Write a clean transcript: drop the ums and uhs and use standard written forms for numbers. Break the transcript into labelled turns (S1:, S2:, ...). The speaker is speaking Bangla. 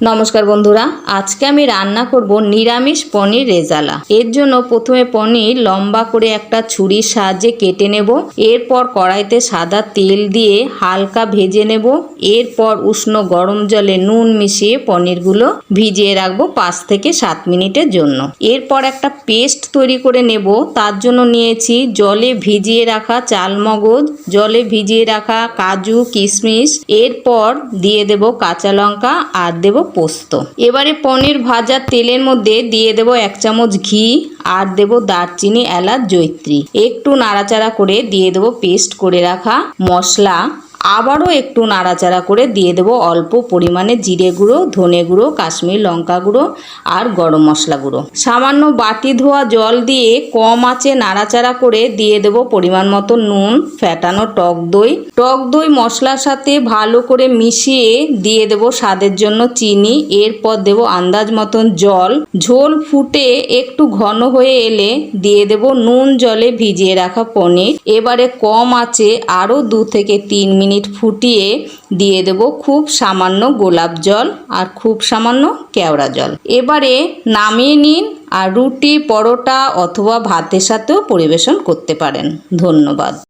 S1: নমস্কার বন্ধুরা, আজকে আমি রান্না করব নিরামিষ পনির রেজালা। এর জন্য প্রথমে পনির লম্বা করে একটা ছুরির সাহায্যে কেটে নেব। এরপর কড়াইতে সাদা তেল দিয়ে হালকা ভেজে নেব। এরপর উষ্ণ গরম জলে নুন মিশিয়ে পনিরগুলো ভিজিয়ে রাখবো 5 থেকে 7 মিনিটের জন্য। এরপর একটা পেস্ট তৈরি করে নেব। তার জন্য নিয়েছি জলে ভিজিয়ে রাখা চালমগজ, জলে ভিজিয়ে রাখা কাজু কিশমিশ, এরপর দিয়ে দেব কাঁচা লঙ্কা আর দেব পোস্ত। এবারে পনির ভাজার তেলের মধ্যে দিয়ে দেব 1 চামচ ঘি আর দেব দারচিনি, এলাচ, জয়িত্রী। একটু নাড়াচাড়া করে দিয়ে দেব পেস্ট করে রাখা মশলা। আবারও একটু নাড়াচাড়া করে দিয়ে দেব অল্প পরিমাণে জিরে গুঁড়ো, ধনে গুঁড়ো, কাশ্মীর লঙ্কা গুঁড়ো আর গরম মশলা গুঁড়ো। সামান্য বাটি ধোয়া জল দিয়ে কম আঁচে নাড়াচাড়া করে দিয়ে দেব পরিমাণ মতো নুন, ফেটানো টক দই। টক দই মশলার সাথে ভালো করে মিশিয়ে দিয়ে দেব স্বাদের জন্য চিনি। এরপর দেব আন্দাজ মতন জল। ঝোল ফুটে একটু ঘন হয়ে এলে দিয়ে দেব নুন জলে ভিজিয়ে রাখা পনির। এবারে কম আঁচে আরও 2 থেকে 3 মিনিট ফুটিয়ে দিয়ে দেব খুব সামান্য গোলাপ জল আর খুব সামান্য কেওড়া জল। এবারে নামিয়ে নিন আর রুটি, পরোটা অথবা ভাতের সাথেও পরিবেশন করতে পারেন। ধন্যবাদ।